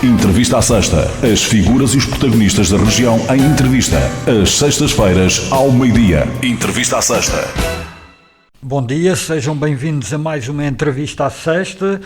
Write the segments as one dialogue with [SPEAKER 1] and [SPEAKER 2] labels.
[SPEAKER 1] Entrevista à Sexta. As figuras e os protagonistas da região em entrevista. Às sextas-feiras, ao meio-dia. Entrevista à Sexta.
[SPEAKER 2] Bom dia, sejam bem-vindos a mais uma Entrevista à Sexta.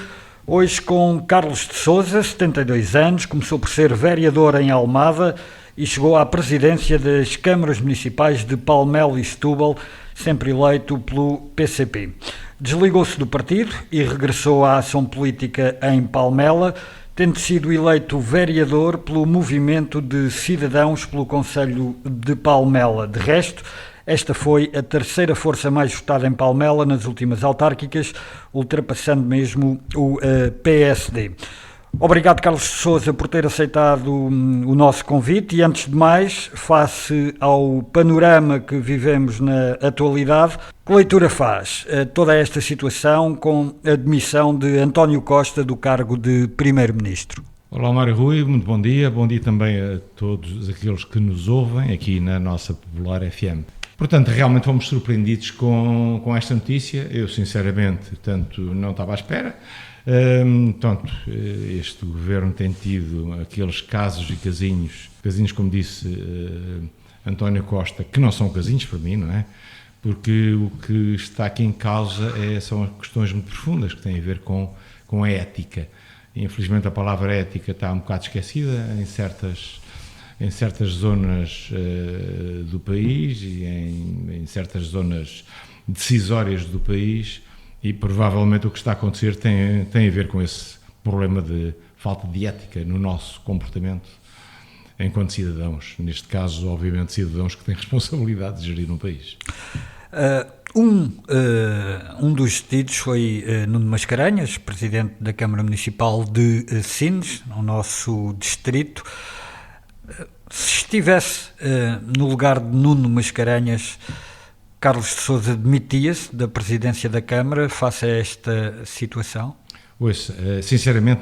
[SPEAKER 2] Hoje com Carlos de Sousa, 72 anos, começou por ser vereador em Almada e chegou à presidência das câmaras municipais de Palmela e Setúbal, sempre eleito pelo PCP. Desligou-se do partido e regressou à ação política em Palmela, tendo sido eleito vereador pelo Movimento de Cidadãos pelo Concelho de Palmela. De resto, esta foi a terceira força mais votada em Palmela nas últimas autárquicas, ultrapassando mesmo o PSD. Obrigado, Carlos de Sousa, por ter aceitado o nosso convite e, antes de mais, face ao panorama que vivemos na atualidade, que leitura faz toda esta situação com a demissão de António Costa do cargo de Primeiro-Ministro?
[SPEAKER 3] Olá, Mário Rui, muito bom dia também a todos aqueles que nos ouvem aqui na nossa popular FM. Portanto, realmente fomos surpreendidos com esta notícia. Eu, sinceramente, não estava à espera. Este governo tem tido aqueles casos e casinhos como disse António Costa, que não são casinhos para mim, não é? Porque o que está aqui em causa são questões muito profundas que têm a ver com a ética. Infelizmente a palavra ética está um bocado esquecida em certas zonas do país e em certas zonas decisórias do país, e provavelmente o que está a acontecer tem a ver com esse problema de falta de ética no nosso comportamento enquanto cidadãos. Neste caso, obviamente, cidadãos que têm responsabilidade de gerir um país.
[SPEAKER 2] Um dos detidos foi Nuno Mascarenhas, presidente da Câmara Municipal de Sines, no nosso distrito. Se estivesse no lugar de Nuno Mascarenhas, Carlos de Sousa demitia-se da presidência da Câmara face a esta situação?
[SPEAKER 3] Pois, sinceramente,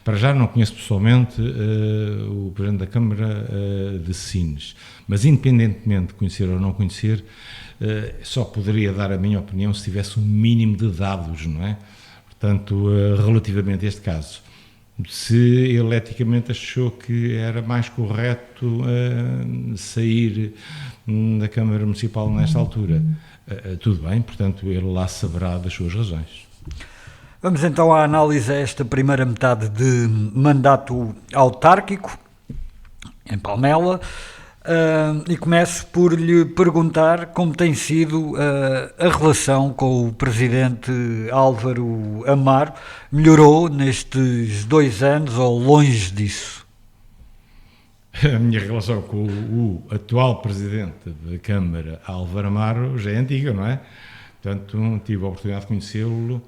[SPEAKER 3] para já não conheço pessoalmente o Presidente da Câmara de Sines, mas independentemente de conhecer ou não conhecer, só poderia dar a minha opinião se tivesse um mínimo de dados, não é? Portanto, relativamente a este caso, se ele eticamente achou que era mais correto sair da Câmara Municipal nesta altura, tudo bem, portanto, ele lá saberá das suas razões.
[SPEAKER 2] Vamos então à análise a esta primeira metade de mandato autárquico em Palmela e começo por lhe perguntar como tem sido a relação com o presidente Álvaro Amaro. Melhorou nestes 2 anos ou longe disso?
[SPEAKER 3] A minha relação com o atual presidente da Câmara, Álvaro Amaro, já é antiga, não é? Portanto, tive a oportunidade de conhecê-lo.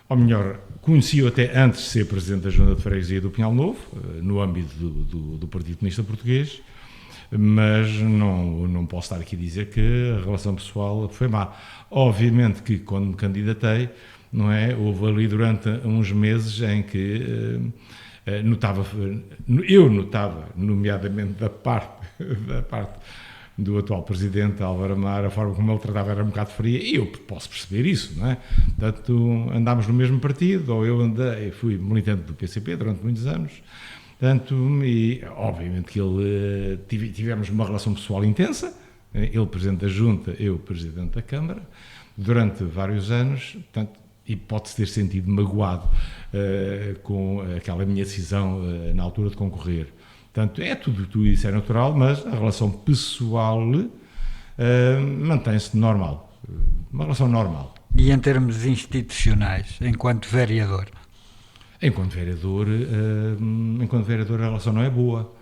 [SPEAKER 3] Ou melhor, conheci-o até antes de ser Presidente da Junta de Freguesia do Pinhal Novo, no âmbito do Partido Comunista Português, mas não posso estar aqui a dizer que a relação pessoal foi má. Obviamente que quando me candidatei, não é, houve ali durante uns meses em que eu notava, nomeadamente da parte do atual presidente Álvaro Amaro, a forma como ele tratava era um bocado fria, e eu posso perceber isso, não é? Portanto, andámos no mesmo partido, ou eu fui militante do PCP durante muitos anos, portanto, e obviamente que ele tivemos uma relação pessoal intensa, ele presidente da Junta, eu presidente da Câmara, durante vários anos, portanto, e pode-se ter sentido magoado com aquela minha decisão na altura de concorrer. Portanto, tudo isso é natural, mas a relação pessoal mantém-se normal, uma relação normal.
[SPEAKER 2] E em termos institucionais, enquanto vereador?
[SPEAKER 3] Enquanto vereador a relação não é boa.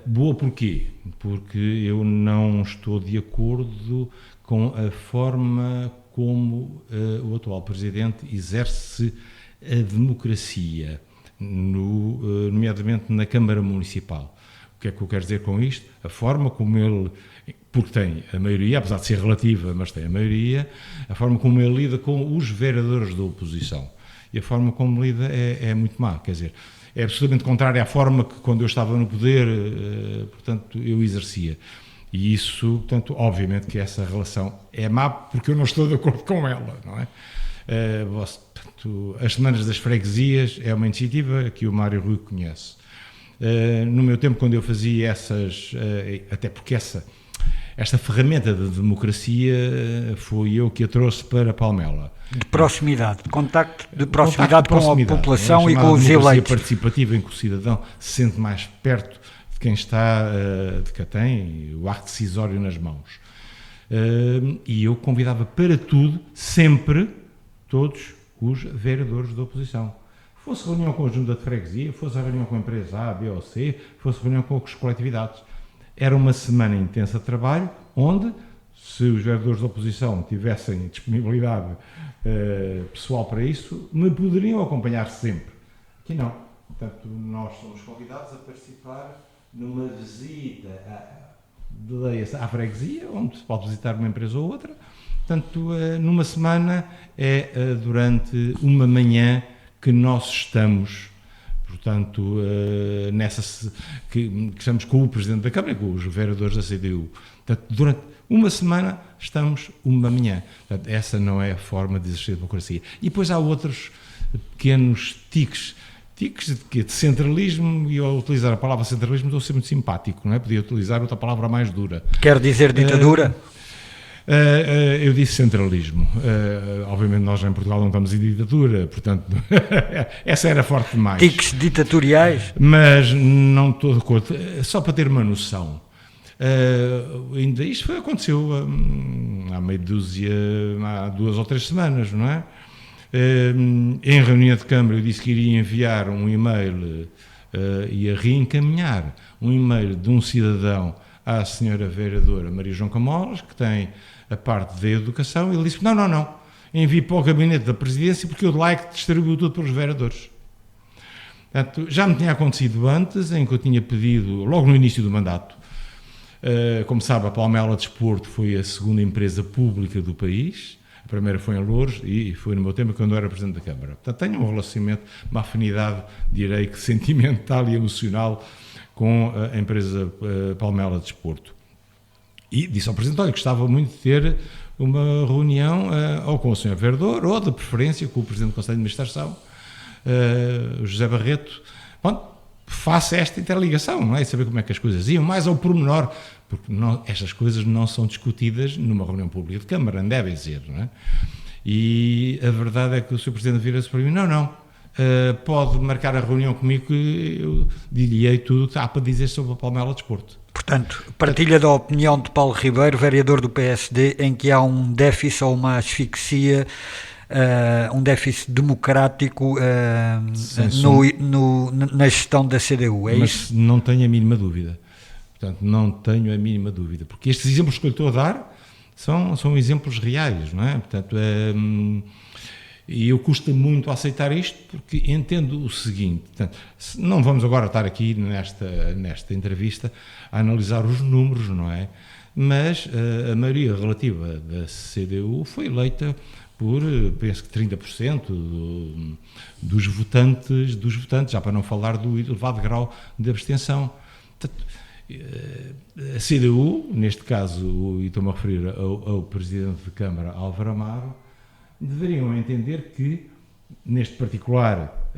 [SPEAKER 3] Boa porquê? Porque eu não estou de acordo com a forma como o atual presidente exerce a democracia, nomeadamente na Câmara Municipal. O que é que eu quero dizer com isto? A forma como ele, porque tem a maioria, apesar de ser relativa, mas tem a maioria, a forma como ele lida com os vereadores da oposição. E a forma como lida é muito má, quer dizer, é absolutamente contrária à forma que quando eu estava no poder, portanto, eu exercia. E isso, portanto, obviamente que essa relação é má porque eu não estou de acordo com ela, não é? Portanto, as Semanas das Freguesias é uma iniciativa que o Mário Rui conhece. No meu tempo, quando eu fazia até porque esta ferramenta de democracia foi eu que a trouxe para Palmela.
[SPEAKER 2] De proximidade, de contacto de proximidade com a população e com os eleitos.
[SPEAKER 3] Participativa em que o cidadão se sente mais perto de quem está, de quem tem o acto decisório nas mãos. E eu convidava para tudo, sempre, todos os vereadores da oposição. Fosse reunião com a junta de freguesia, fosse a reunião com a empresa A, B ou C, fosse reunião com as coletividades. Era uma semana intensa de trabalho, onde, se os vereadores da oposição tivessem disponibilidade pessoal para isso, me poderiam acompanhar sempre. Aqui não. Portanto, nós somos convidados a participar numa visita à freguesia, onde se pode visitar uma empresa ou outra. Portanto, numa semana durante uma manhã que nós estamos, portanto, que estamos com o Presidente da Câmara e com os vereadores da CDU. Portanto, durante uma semana estamos uma manhã. Portanto, essa não é a forma de exercer a democracia. E depois há outros pequenos tiques de centralismo, e ao utilizar a palavra centralismo estou a ser muito simpático, não é? Podia utilizar outra palavra mais dura.
[SPEAKER 2] Quer dizer ditadura?
[SPEAKER 3] Eu disse centralismo. Obviamente nós em Portugal não estamos em ditadura, portanto essa era forte demais.
[SPEAKER 2] Tiques ditatoriais?
[SPEAKER 3] Mas não estou de acordo. Só para ter uma noção, ainda isto aconteceu há meia dúzia, há 2 ou 3 semanas, não é? Em reunião de Câmara eu disse que iria enviar um e-mail, ia reencaminhar um e-mail de um cidadão à senhora vereadora Maria João Camolas, que tem a parte da educação, e ele disse: não, envie para o gabinete da presidência, porque eu de lá é que distribuiu tudo para os vereadores. Portanto, já me tinha acontecido antes, em que eu tinha pedido, logo no início do mandato, como sabe, a Palmela Desporto foi a segunda empresa pública do país. A primeira foi em Louros e foi no meu tempo quando eu era Presidente da Câmara. Portanto, tenho um relacionamento, uma afinidade, direi que sentimental e emocional com a empresa Palmela Desporto. E disse ao Presidente: olha, gostava muito de ter uma reunião ou com o Sr. Vereador, ou de preferência com o Presidente do Conselho de Administração, José Barreto. Bom, faça esta interligação, não é? E saber como é que as coisas iam, mais ao pormenor, porque estas coisas não são discutidas numa reunião pública de Câmara, não devem ser, não é? E a verdade é que o Sr. Presidente vira-se para mim: não, pode marcar a reunião comigo que eu diria tudo o que há para dizer sobre a Palmela Desporto.
[SPEAKER 2] Portanto, partilha da opinião de Paulo Ribeiro, vereador do PSD, em que há um déficit ou uma asfixia, um déficit democrático na gestão da CDU, é isso?
[SPEAKER 3] Mas não tenho a mínima dúvida. Portanto, não tenho a mínima dúvida, porque estes exemplos que eu estou a dar são exemplos reais, não é? Portanto, e eu custa muito aceitar isto, porque entendo o seguinte: portanto, não vamos agora estar aqui nesta entrevista a analisar os números, não é? Mas a maioria relativa da CDU foi eleita por, penso que 30% dos votantes, já para não falar do elevado grau de abstenção. Portanto, a CDU, neste caso, e estou-me a referir ao Presidente de Câmara, Álvaro Amaro, deveriam entender que, neste particular,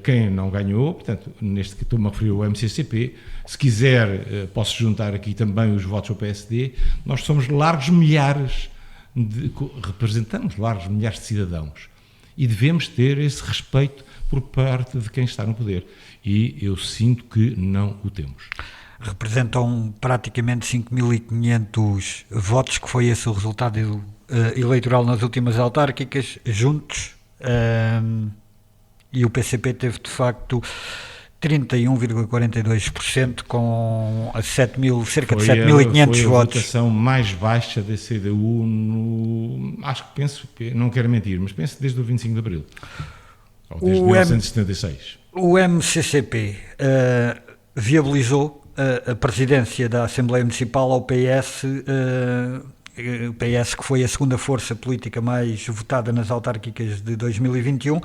[SPEAKER 3] quem não ganhou, portanto, neste que estou-me a referir ao MCCP, se quiser, posso juntar aqui também os votos ao PSD, nós somos largos milhares, representamos largos milhares de cidadãos e devemos ter esse respeito por parte de quem está no poder. E eu sinto que não o temos.
[SPEAKER 2] Representam praticamente 5.500 votos, que foi esse o resultado eleitoral nas últimas autárquicas, juntos, e o PCP teve de facto 31,42% com cerca de 7.500 votos.
[SPEAKER 3] Foi a votação mais baixa da CDU, acho que penso, não quero mentir, mas penso desde o 25 de Abril, ou desde 1976.
[SPEAKER 2] O MCCP viabilizou a presidência da Assembleia Municipal ao PS, o PS, que foi a segunda força política mais votada nas autárquicas de 2021.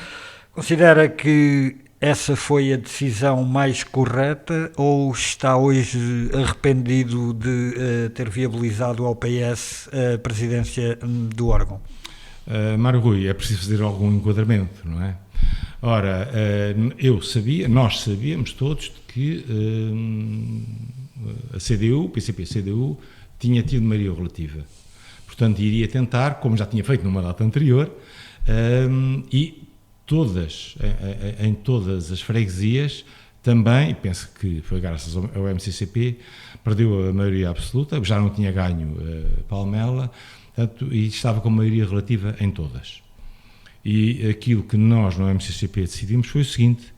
[SPEAKER 2] Considera que essa foi a decisão mais correta ou está hoje arrependido de ter viabilizado ao PS a presidência do órgão?
[SPEAKER 3] Mário Rui, é preciso fazer algum enquadramento, não é? Ora, nós sabíamos todos que a CDU, o PCP-CDU, tinha tido maioria relativa. Portanto, iria tentar, como já tinha feito numa data anterior, e em todas as freguesias, também, e penso que foi graças ao MCCP, perdeu a maioria absoluta, já não tinha ganho Palmela, portanto, e estava com maioria relativa em todas. E aquilo que nós no MCCP decidimos foi o seguinte: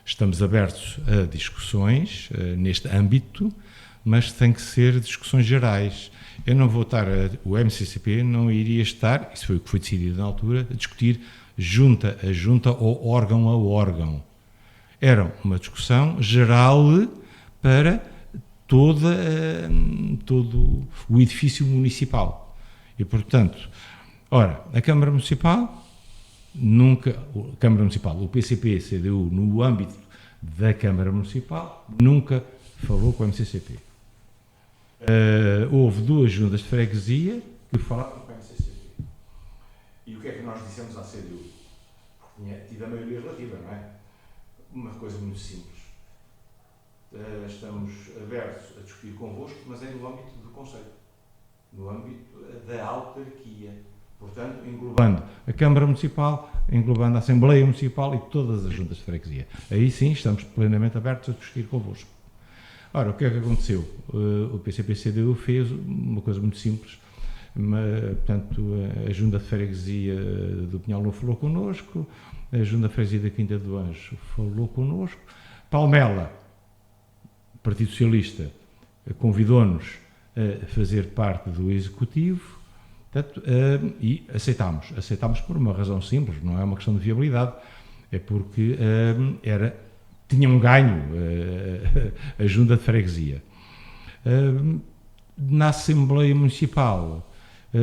[SPEAKER 3] estamos abertos a discussões neste âmbito, mas tem que ser discussões gerais. Eu não vou estar, o MCCP não iria estar, isso foi o que foi decidido na altura, a discutir junta a junta ou órgão a órgão. Era uma discussão geral para todo o edifício municipal. E, portanto, a Câmara Municipal, o PCP-CDU, no âmbito da Câmara Municipal, nunca falou com o MCCP. Houve 2 juntas de freguesia que falaram com o MCCP. E o que é que nós dissemos à CDU? Porque tinha tido a maioria relativa, não é? Uma coisa muito simples. Estamos abertos a discutir convosco, mas é no âmbito do Conselho, no âmbito da autarquia. Portanto, englobando a Câmara Municipal, englobando a Assembleia Municipal e todas as juntas de freguesia. Aí sim estamos plenamente abertos a discutir convosco. Ora, o que é que aconteceu? O PCP-CDU fez uma coisa muito simples. Portanto, a junta de freguesia do Pinhal não falou connosco, a junta de freguesia da Quinta do Anjo falou connosco, Palmela, Partido Socialista, convidou-nos a fazer parte do Executivo, portanto, e aceitámos por uma razão simples, não é uma questão de viabilidade, é porque tinha um ganho a junta de freguesia. Na Assembleia Municipal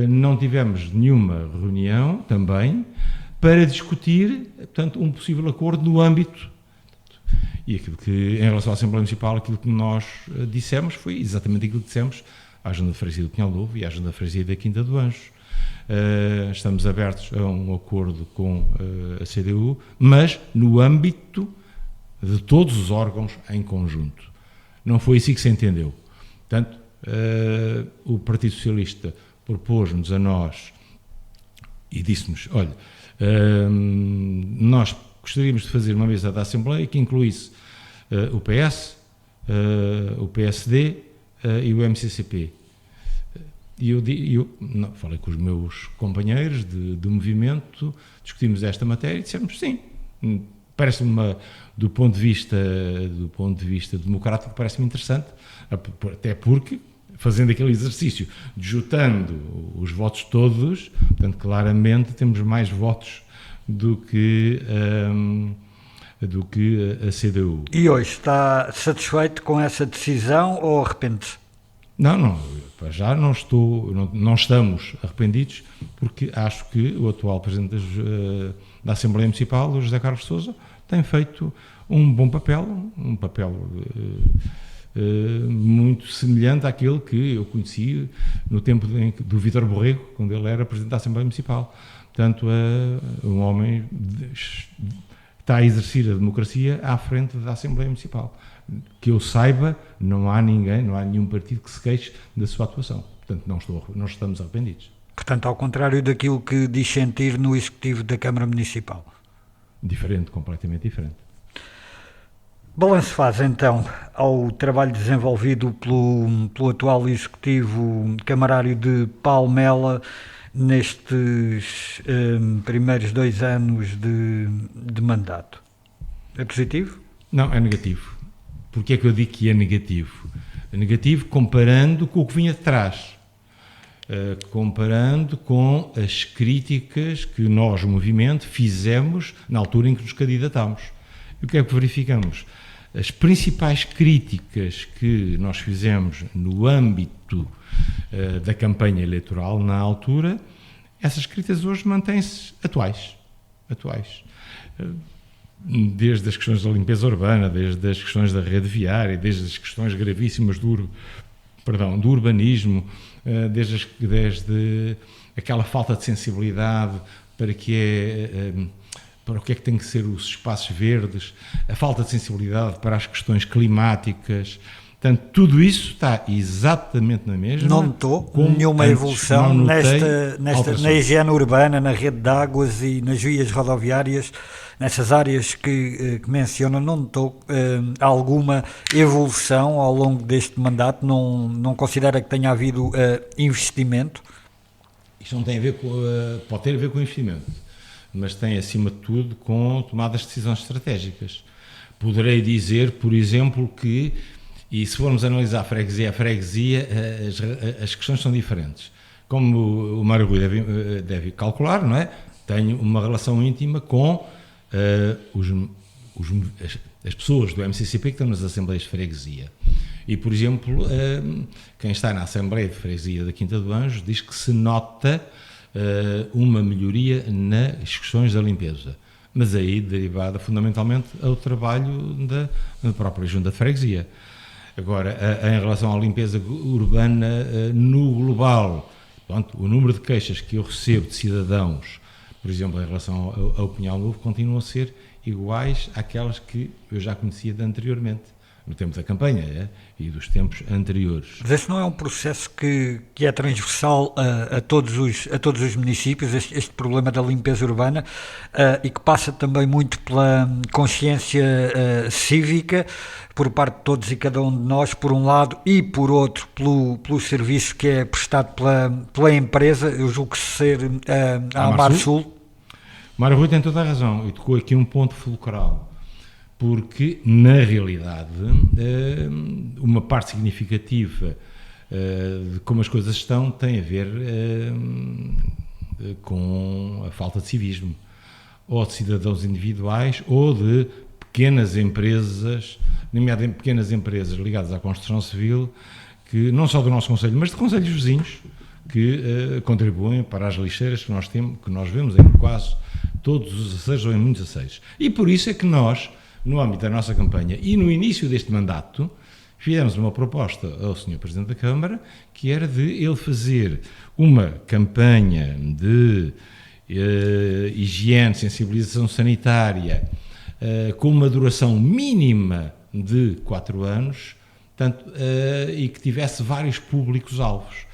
[SPEAKER 3] não tivemos nenhuma reunião também para discutir, portanto, um possível acordo no âmbito. E aquilo que, em relação à Assembleia Municipal, aquilo que nós dissemos foi exatamente aquilo que dissemos à junta de freguesia do Pinhal Novo e à junta de freguesia da Quinta do Anjo. Estamos abertos a um acordo com a CDU, mas no âmbito de todos os órgãos em conjunto. Não foi assim que se entendeu. Portanto, o Partido Socialista propôs-nos a nós e disse-nos, olha, nós gostaríamos de fazer uma mesa da Assembleia que incluísse o PS, o PSD e o MCCP. E eu falei com os meus companheiros de movimento, discutimos esta matéria e dissemos sim, parece-me do ponto de vista democrático, parece-me interessante, até porque, fazendo aquele exercício, juntando os votos todos, portanto, claramente temos mais votos do que a CDU.
[SPEAKER 2] E hoje está satisfeito com essa decisão ou arrepende-se?
[SPEAKER 3] Não, já não estamos arrependidos, porque acho que o atual Presidente da Assembleia Municipal, o José Carlos Sousa, tem feito um bom papel, muito semelhante àquele que eu conheci no tempo do Vítor Borrego, quando ele era Presidente da Assembleia Municipal. Portanto, um homem está a exercer a democracia à frente da Assembleia Municipal. Que eu saiba, não há nenhum partido que se queixe da sua atuação. Portanto, não estamos arrependidos.
[SPEAKER 2] Portanto, ao contrário daquilo que diz sentir no Executivo da Câmara Municipal.
[SPEAKER 3] Diferente, completamente diferente.
[SPEAKER 2] Balanço faz, então, ao trabalho desenvolvido pelo atual Executivo Camarário de Palmela nestes primeiros 2 anos de mandato. É positivo?
[SPEAKER 3] Não, é negativo. Porquê é que eu digo que é negativo? É negativo comparando com o que vinha de trás. Comparando com as críticas que nós, o movimento, fizemos na altura em que nos candidatámos. E o que é que verificamos? As principais críticas que nós fizemos no âmbito da campanha eleitoral na altura, essas críticas hoje mantêm-se atuais. Desde as questões da limpeza urbana, desde as questões da rede viária, desde as questões gravíssimas do do urbanismo, desde aquela falta de sensibilidade para para o que é que tem que ser os espaços verdes, a falta de sensibilidade para as questões climáticas. Portanto, tudo isso está exatamente na mesma.
[SPEAKER 2] Não notou nenhuma evolução na higiene urbana, na rede de águas e nas vias rodoviárias, nessas áreas que menciona, não notou alguma evolução ao longo deste mandato? Não considera que tenha havido investimento?
[SPEAKER 3] Isto não tem a ver pode ter a ver com investimento, mas tem, acima de tudo, com tomadas de decisões estratégicas. Poderei dizer, por exemplo, que, e se formos analisar a freguesia, as questões são diferentes. Como o Mário Rui deve calcular, não é? Tenho uma relação íntima com as pessoas do MCCP que estão nas Assembleias de Freguesia. E, por exemplo, quem está na Assembleia de Freguesia da Quinta do Anjo diz que se nota uma melhoria nas questões da limpeza, mas aí derivada fundamentalmente ao trabalho da própria Junta de Freguesia. Agora, em relação à limpeza urbana no global, pronto, o número de queixas que eu recebo de cidadãos, por exemplo, em relação ao Pinhal Novo, continuam a ser iguais àquelas que eu já conhecia de anteriormente, no tempo da campanha e dos tempos anteriores.
[SPEAKER 2] Mas esse não é um processo que é transversal a todos os municípios, este problema da limpeza urbana, e que passa também muito pela consciência cívica por parte de todos e cada um de nós, por um lado, e por outro, pelo serviço que é prestado pela empresa, eu julgo que ser a Amarsul.
[SPEAKER 3] Mário Rui tem toda a razão e tocou aqui um ponto fulcral. Porque, na realidade, uma parte significativa de como as coisas estão tem a ver com a falta de civismo, ou de cidadãos individuais, ou de pequenas empresas, nomeadamente pequenas empresas ligadas à construção civil, que não só do nosso concelho, mas de concelhos vizinhos, que contribuem para as lixeiras que nós vemos em quase todos os aceiros, ou em muitos aceiros. E por isso é que nós, no âmbito da nossa campanha e no início deste mandato, fizemos uma proposta ao Sr. Presidente da Câmara, que era de ele fazer uma campanha de higiene, sensibilização sanitária, com uma duração mínima de 4 anos, e que tivesse vários públicos-alvos.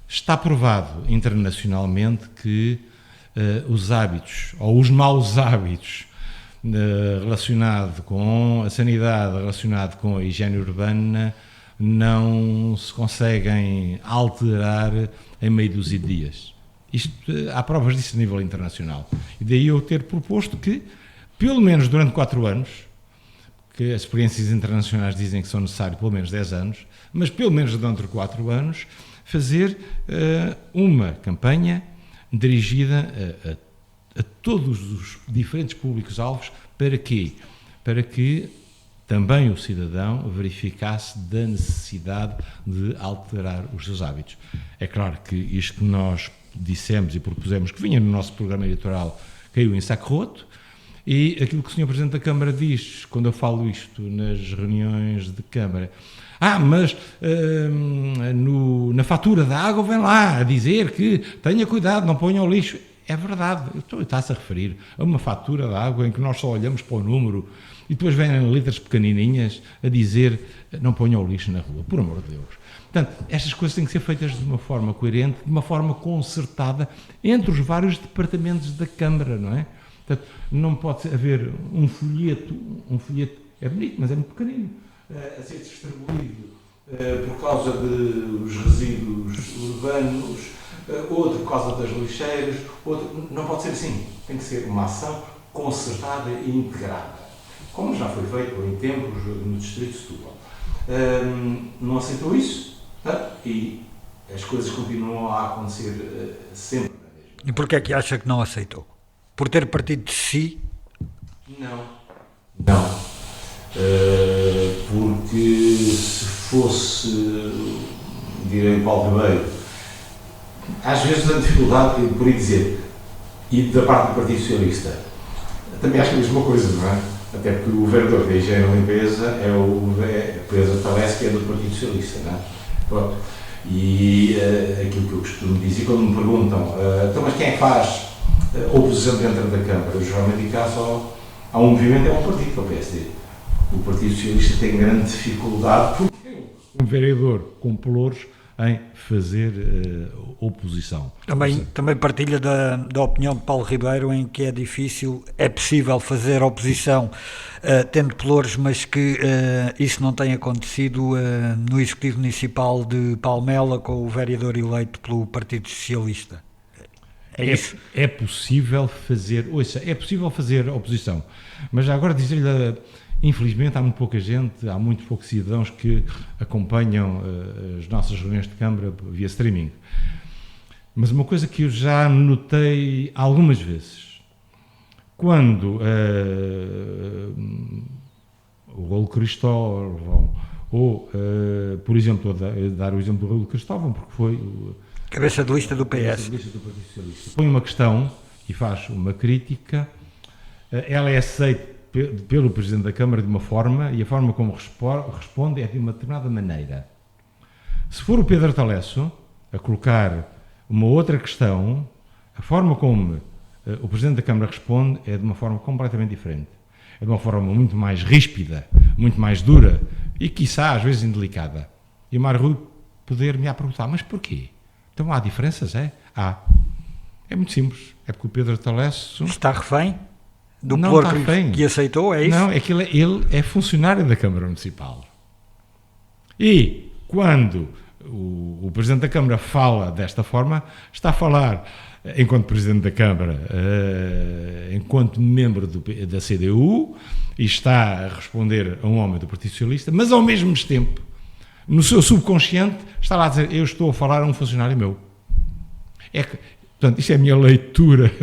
[SPEAKER 3] Está provado internacionalmente que os hábitos, ou os maus hábitos, relacionado com a sanidade, relacionado com a higiene urbana, não se conseguem alterar em meia dúzia de dias. Há provas disso a nível internacional. E daí eu ter proposto que, pelo menos durante 4 anos, que as experiências internacionais dizem que são necessários pelo menos 10 anos, mas pelo menos durante 4 anos, fazer uma campanha dirigida a todos os diferentes públicos-alvos. Para quê? Para que também o cidadão verificasse da necessidade de alterar os seus hábitos. É claro que isto que nós dissemos e propusemos, que vinha no nosso programa eleitoral, caiu em saco roto, e aquilo que o Sr. Presidente da Câmara diz, quando eu falo isto nas reuniões de Câmara, mas na fatura da água vem lá a dizer que tenha cuidado, não ponha o lixo. É verdade, está-se a referir a uma fatura de água em que nós só olhamos para o número e depois vêm letras pequenininhas a dizer não ponham o lixo na rua, por amor de Deus. Portanto, estas coisas têm que ser feitas de uma forma coerente, de uma forma concertada entre os vários departamentos da Câmara, não é? Portanto, não pode haver um folheto é bonito, mas é muito pequenino, a ser distribuído por causa dos resíduos urbanos, outro por causa das lixeiras, outro, não pode ser assim, tem que ser uma ação concertada e integrada, como já foi feito em tempos no Distrito de Setúbal. Não aceitou isso, e as coisas continuam a acontecer sempre da mesma.
[SPEAKER 2] E porquê é que acha que não aceitou? Por ter partido de si?
[SPEAKER 3] Não. Porque se fosse, direi Paulo Ribeiro, às vezes a dificuldade, por aí dizer, e da parte do Partido Socialista, também acho que é a mesma coisa, não é? Até porque o vereador da Higiene e Limpeza é o Pedro Talés, que é do Partido Socialista, não é? Pronto. E aquilo que eu costumo dizer, quando me perguntam, então, mas quem é que faz oposição dentro da Câmara? Eu geralmente digo que há um movimento, é um partido, que é o PSD. O Partido Socialista tem grande dificuldade, porque um vereador com pelouros, em fazer oposição.
[SPEAKER 2] Também partilha da opinião de Paulo Ribeiro em que é possível fazer oposição tendo pelouros, mas que isso não tem acontecido no Executivo Municipal de Palmela com o vereador eleito pelo Partido Socialista. É isso?
[SPEAKER 3] É possível fazer, é possível fazer oposição, mas já agora dizer-lhe, infelizmente há muito pouca gente, há muito poucos cidadãos que acompanham as nossas reuniões de Câmara via streaming. Mas uma coisa que eu já notei algumas vezes, quando o Raul Cristóvão, ou, por exemplo, dar o exemplo do Raul Cristóvão, porque foi
[SPEAKER 2] cabeça de lista do PS,
[SPEAKER 3] põe uma questão e faz uma crítica, ela é aceita pelo Presidente da Câmara de uma forma, e a forma como responde é de uma determinada maneira. Se for o Pedro Talesso a colocar uma outra questão, a forma como o Presidente da Câmara responde é de uma forma completamente diferente. É de uma forma muito mais ríspida, muito mais dura e, quiçá, às vezes indelicada. E o Mário Rui poder-me perguntar, mas porquê? Então há diferenças, é? Há. É muito simples. É porque o Pedro Talesso...
[SPEAKER 2] Está refém do pelouro que aceitou, é isso?
[SPEAKER 3] Não, é que ele é funcionário da Câmara Municipal. E quando o Presidente da Câmara fala desta forma, está a falar enquanto Presidente da Câmara, enquanto membro da CDU, e está a responder a um homem do Partido Socialista, mas ao mesmo tempo, no seu subconsciente, está lá a dizer, eu estou a falar a um funcionário meu. Portanto, isto é a minha leitura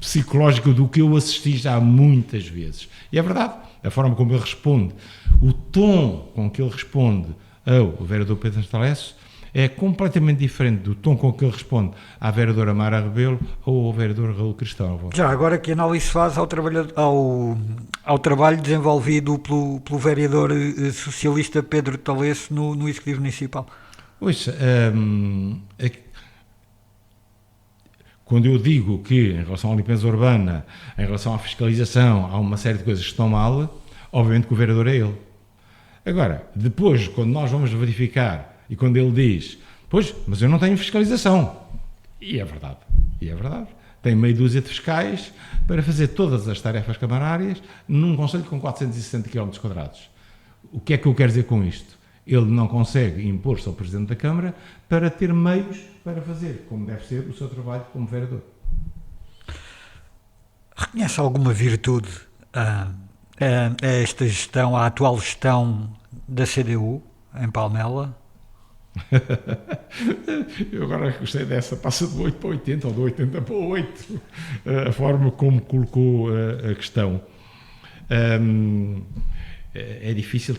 [SPEAKER 3] psicológica do que eu assisti já muitas vezes. E é verdade, a forma como ele responde, o tom com que ele responde ao vereador Pedro Talesso é completamente diferente do tom com que ele responde à vereadora Mara Rebelo ou ao vereador Raul Cristóvão.
[SPEAKER 2] Já agora, que análise faz ao trabalho desenvolvido pelo vereador socialista Pedro Talesso no Executivo Municipal?
[SPEAKER 3] Pois, quando eu digo que, em relação à limpeza urbana, em relação à fiscalização, há uma série de coisas que estão mal, obviamente que o vereador é ele. Agora, depois, quando nós vamos verificar, e quando ele diz, pois, mas eu não tenho fiscalização, e é verdade, tem meia dúzia de fiscais para fazer todas as tarefas camarárias num concelho com 460 km². O que é que eu quero dizer com isto? Ele não consegue impor-se ao Presidente da Câmara para ter meios para fazer, como deve ser, o seu trabalho como vereador.
[SPEAKER 2] Reconhece alguma virtude a esta gestão, a atual gestão da CDU em Palmela?
[SPEAKER 3] Eu agora gostei dessa, passa de 8 para 80 ou de 80 para 8, a forma como colocou a questão. É difícil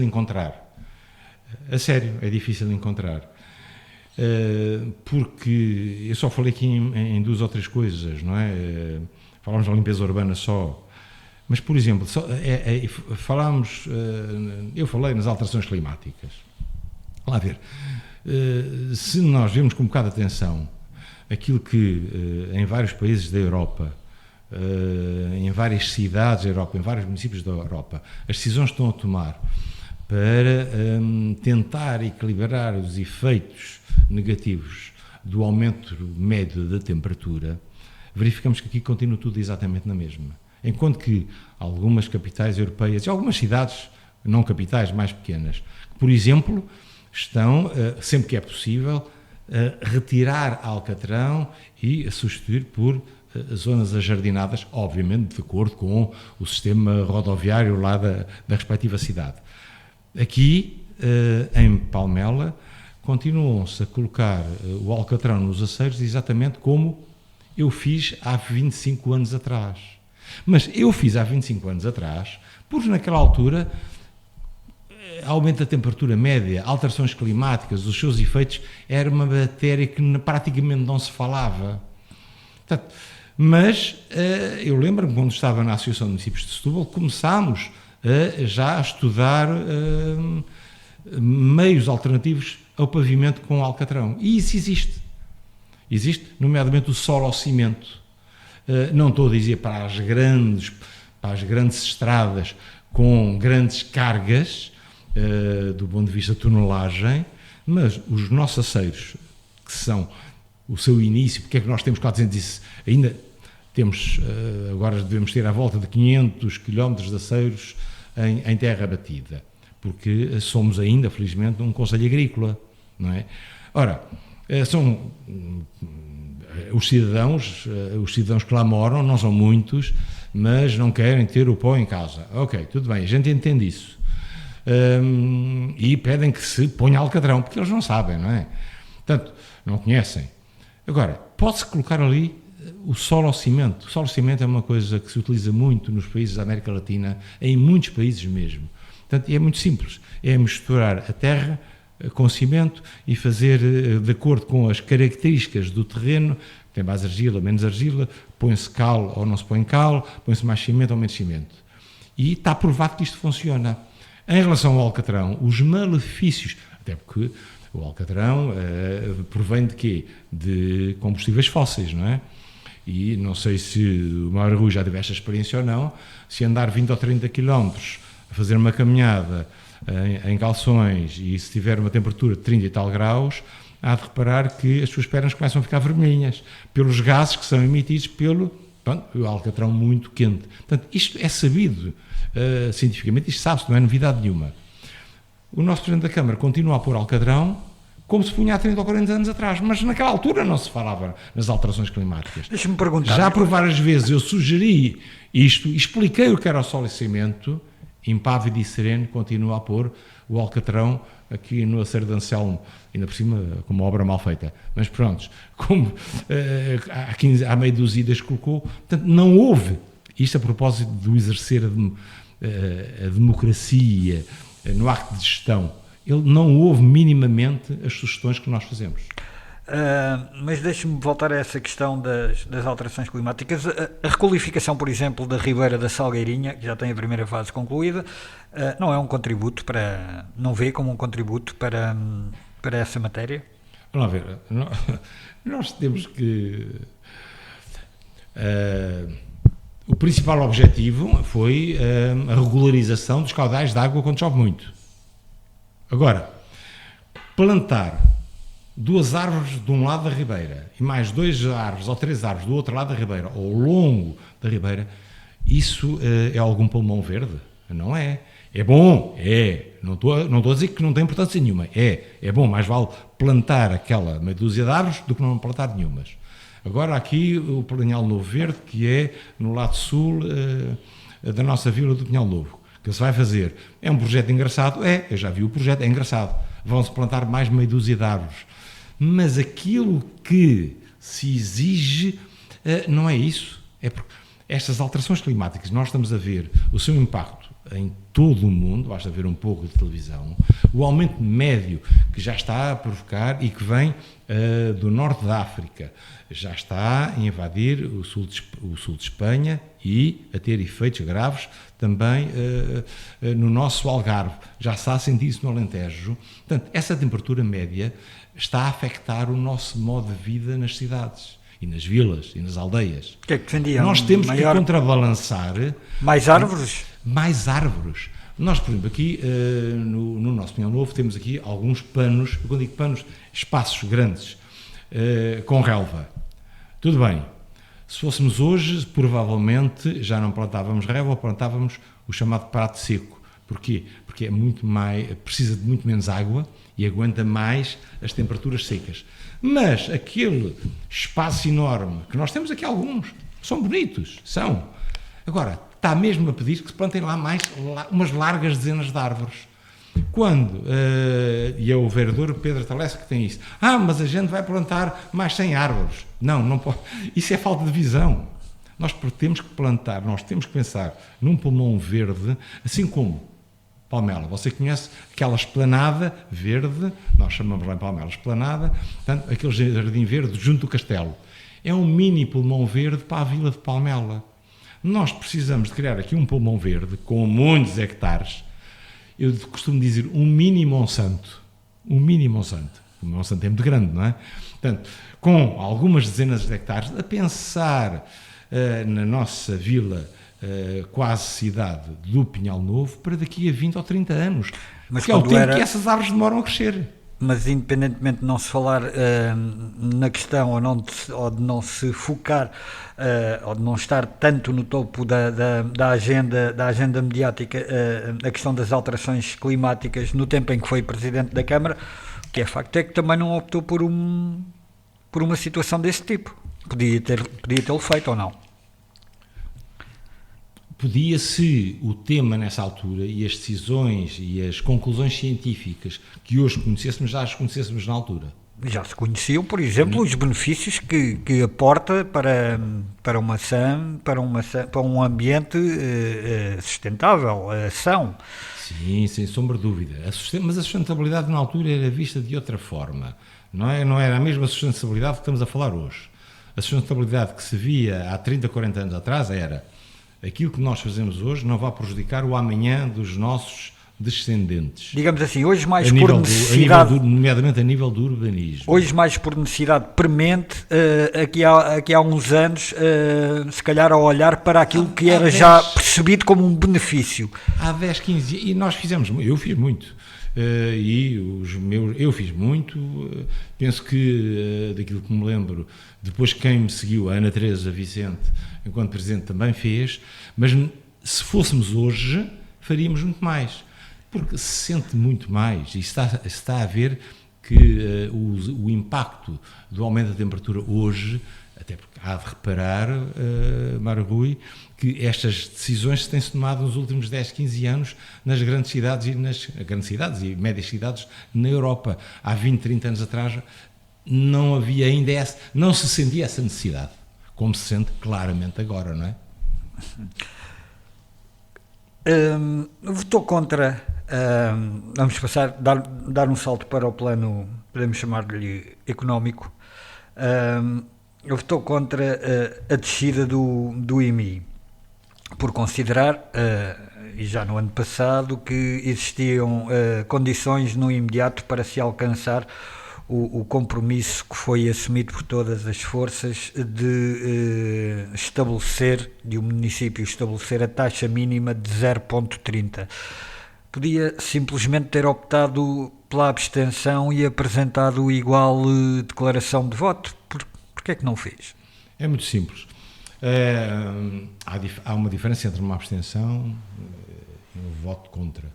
[SPEAKER 3] encontrar. A sério, é difícil encontrar. Porque eu só falei aqui em duas ou três coisas, não é? Falámos da limpeza urbana só. Mas, por exemplo, eu falei nas alterações climáticas. Lá ver. Se nós vemos com um bocado de atenção aquilo que em vários países da Europa, em várias cidades da Europa, em vários municípios da Europa, as decisões estão a tomar para tentar equilibrar os efeitos negativos do aumento médio da temperatura, verificamos que aqui continua tudo exatamente na mesma. Enquanto que algumas capitais europeias e algumas cidades, não capitais, mais pequenas, por exemplo, estão, sempre que é possível, a retirar alcatrão e a substituir por zonas ajardinadas, obviamente de acordo com o sistema rodoviário lá da respectiva cidade. Aqui, em Palmela, continuam-se a colocar o alcatrão nos aceiros exatamente como eu fiz há 25 anos atrás. Mas eu fiz há 25 anos atrás, porque naquela altura, aumento da temperatura média, alterações climáticas, os seus efeitos, era uma matéria que praticamente não se falava. Portanto, mas eu lembro-me, quando estava na Associação de Municípios de Setúbal, começámos já a estudar meios alternativos ao pavimento com alcatrão. E isso existe. Existe, nomeadamente, o solo ao cimento. Não estou a dizer para as grandes estradas com grandes cargas, do ponto de vista de tonelagem, mas os nossos aceiros, que são o seu início, porque é que nós temos 400, ainda temos, agora devemos ter à volta de 500 km de aceiros em terra batida, porque somos ainda, felizmente, um concelho agrícola, não é? Ora, são os cidadãos que lá moram, não são muitos, mas não querem ter o pó em casa. Ok, tudo bem, a gente entende isso. E pedem que se ponha alcatrão, porque eles não sabem, não é? Portanto, não conhecem. Agora, pode-se colocar ali o solo ao cimento. O solo ao cimento é uma coisa que se utiliza muito nos países da América Latina, em muitos países mesmo. Portanto, é muito simples. É misturar a terra com cimento e fazer, de acordo com as características do terreno, tem mais argila, menos argila, põe-se cal ou não se põe cal, põe-se mais cimento ou menos cimento. E está provado que isto funciona. Em relação ao alcatrão, os malefícios, até porque o alcatrão provém de quê? De combustíveis fósseis, não é? E não sei se o Mauro Rui já teve esta experiência ou não, se andar 20 ou 30 km a fazer uma caminhada em calções e se tiver uma temperatura de 30 e tal graus, há de reparar que as suas pernas começam a ficar vermelhas pelos gases que são emitidos pelo alcatrão muito quente. Portanto, isto é sabido cientificamente, isto sabe-se, não é novidade nenhuma. O nosso Presidente da Câmara continua a pôr alcatrão como se punha há 30 ou 40 anos atrás, mas naquela altura não se falava nas alterações climáticas.
[SPEAKER 2] Deixa-me perguntar.
[SPEAKER 3] Já por várias vezes eu sugeri isto, expliquei o que era o solo e cimento, impávido e sereno, continua a pôr o alcatrão aqui no Aceiro de Anselmo, ainda por cima com uma obra mal feita. Mas pronto, como há meio dúzia que colocou, portanto não houve, isto a propósito do exercer a democracia no acto de gestão, ele não houve minimamente as sugestões que nós fazemos.
[SPEAKER 2] Mas deixe-me voltar a essa questão das alterações climáticas. A requalificação, por exemplo, da Ribeira da Salgueirinha, que já tem a primeira fase concluída, não é um contributo não vê como um contributo para essa matéria?
[SPEAKER 3] Vamos lá ver, nós temos que... o principal objetivo foi a regularização dos caudais de água quando chove muito. Agora, plantar 2 árvores de um lado da ribeira e mais 2 árvores ou 3 árvores do outro lado da ribeira, ao longo da ribeira, isso é algum pulmão verde? Não é. É bom, é. Não estou a dizer que não tem importância nenhuma. É bom, mais vale plantar aquela meia dúzia de árvores do que não plantar nenhumas. Agora aqui o Pinhal Novo Verde, que é no lado sul da nossa vila do Pinhal Novo, que se vai fazer. É um projeto engraçado? Eu já vi o projeto, é engraçado. Vão-se plantar mais meia dúzia de árvores. Mas aquilo que se exige não é isso. É porque estas alterações climáticas, nós estamos a ver o seu impacto em todo o mundo, basta ver um pouco de televisão, o aumento médio que já está a provocar e que vem do norte da África, já está a invadir o sul de Espanha e a ter efeitos graves também no nosso Algarve. Já está a sentir isso no Alentejo. Portanto, essa temperatura média está a afetar o nosso modo de vida nas cidades e nas vilas e nas aldeias.
[SPEAKER 2] O que é que defendiam?
[SPEAKER 3] Nós temos que contrabalançar...
[SPEAKER 2] Mais árvores?
[SPEAKER 3] Mais árvores. Nós, por exemplo, aqui no nosso Pinhal Novo temos aqui alguns panos, quando digo panos, espaços grandes, com relva. Tudo bem. Se fôssemos hoje, provavelmente já não plantávamos relva, plantávamos o chamado prato seco. Porquê? Porque precisa de muito menos água e aguenta mais as temperaturas secas. Mas aquele espaço enorme, que nós temos aqui alguns, são bonitos, são. Agora, está mesmo a pedir que se plantem lá umas largas dezenas de árvores. Quando, e é o vereador Pedro Talessa que tem isso, mas a gente vai plantar mais 100 árvores. Não pode. Isso é falta de visão. Nós temos que plantar, nós temos que pensar num pulmão verde, assim como Palmela. Você conhece aquela esplanada verde, nós chamamos lá em Palmela esplanada, portanto, aquele jardim verde junto do castelo. É um mini pulmão verde para a vila de Palmela. Nós precisamos de criar aqui um pulmão verde com muitos hectares. Eu costumo dizer um mini Monsanto. Um mini Monsanto. O Monsanto é muito grande, não é? Portanto, com algumas dezenas de hectares, a pensar na nossa vila, quase cidade do Pinhal Novo, para daqui a 20 ou 30 anos.
[SPEAKER 2] Mas
[SPEAKER 3] porque é o tempo que essas árvores demoram a crescer.
[SPEAKER 2] Mas independentemente de não se falar na questão ou de não se focar ou de não estar tanto no topo da agenda mediática a questão das alterações climáticas no tempo em que foi Presidente da Câmara, o que é facto é que também não optou por uma situação desse tipo. Podia tê-lo feito ou não?
[SPEAKER 3] Podia-se o tema nessa altura e as decisões e as conclusões científicas que hoje conhecêssemos, já as conhecêssemos na altura.
[SPEAKER 2] Já se conheciam, por exemplo, os benefícios que aporta para um ambiente sustentável, são.
[SPEAKER 3] Sim, sem sombra de dúvida. Mas a sustentabilidade na altura era vista de outra forma. Não era a mesma sustentabilidade que estamos a falar hoje. A sustentabilidade que se via há 30, 40 anos atrás era: aquilo que nós fazemos hoje não vai prejudicar o amanhã dos nossos descendentes.
[SPEAKER 2] Digamos assim, hoje mais por necessidade...
[SPEAKER 3] nomeadamente a nível do urbanismo.
[SPEAKER 2] Hoje mais por necessidade premente, aqui há uns anos, se calhar ao olhar para aquilo que era já percebido como um benefício.
[SPEAKER 3] Há 10, 15 e nós fizemos, eu fiz muito. Eu fiz muito, penso que daquilo que me lembro, depois quem me seguiu, a Ana Teresa Vicente, enquanto Presidente, também fez, mas se fôssemos hoje, faríamos muito mais, porque se sente muito mais, e está a ver que o impacto do aumento da temperatura hoje, até porque há de reparar, Mário Rui, que estas decisões têm-se tomado nos últimos 10, 15 anos nas grandes cidades e médias cidades na Europa. Há 20, 30 anos atrás não havia ainda não se sentia essa necessidade, como se sente claramente agora, não é?
[SPEAKER 2] Votou contra, vamos dar um salto para o plano, podemos chamar-lhe económico, votou contra a descida do IMI, por considerar, e já no ano passado, que existiam condições no imediato para se alcançar o compromisso que foi assumido por todas as forças de o município estabelecer a taxa mínima de 0,30. Podia simplesmente ter optado pela abstenção e apresentado igual declaração de voto. Porquê é que não fez?
[SPEAKER 3] É muito simples. Há uma diferença entre uma abstenção e um voto contra.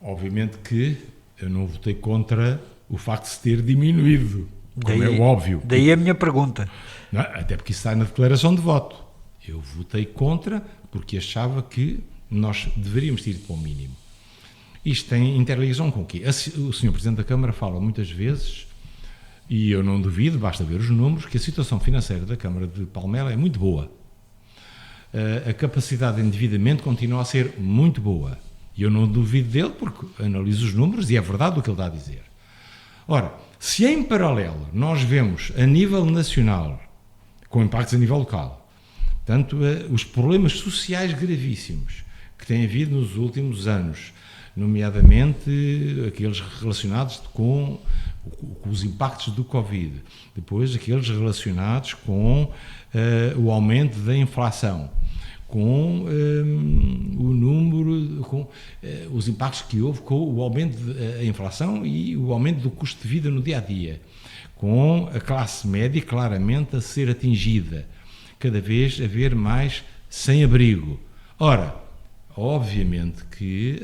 [SPEAKER 3] Obviamente que eu não votei contra o facto de se ter diminuído, como é óbvio.
[SPEAKER 2] Daí a minha pergunta.
[SPEAKER 3] Não, até porque isso está na declaração de voto. Eu votei contra porque achava que nós deveríamos ter ido para o mínimo. Isto tem interligação com o quê? O Sr. Presidente da Câmara fala muitas vezes, e eu não duvido, basta ver os números, que a situação financeira da Câmara de Palmela é muito boa. A capacidade de endividamento continua a ser muito boa. E eu não duvido dele porque analiso os números e é verdade o que ele está a dizer. Ora, se em paralelo nós vemos a nível nacional, com impactos a nível local, tanto os problemas sociais gravíssimos que têm havido nos últimos anos, nomeadamente aqueles relacionados com os impactos do Covid, depois aqueles relacionados com o aumento da inflação, com o número, com os impactos que houve com o aumento da inflação e o aumento do custo de vida no dia-a-dia, com a classe média claramente a ser atingida, cada vez haver mais sem-abrigo. Ora, obviamente que,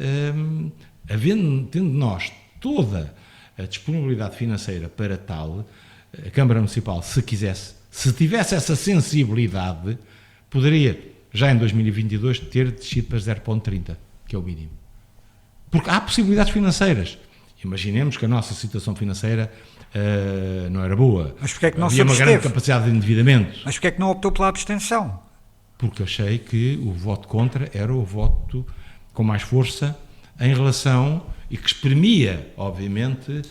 [SPEAKER 3] tendo nós toda a disponibilidade financeira para tal, a Câmara Municipal, se tivesse essa sensibilidade, poderia, já em 2022, ter descido para 0,30, que é o mínimo. Porque há possibilidades financeiras. Imaginemos que a nossa situação financeira não era boa.
[SPEAKER 2] Mas porquê é que não
[SPEAKER 3] havia uma grande capacidade de endividamento.
[SPEAKER 2] Mas porquê é que não optou pela abstenção?
[SPEAKER 3] Porque achei que o voto contra era o voto com mais força em relação, e que exprimia, obviamente,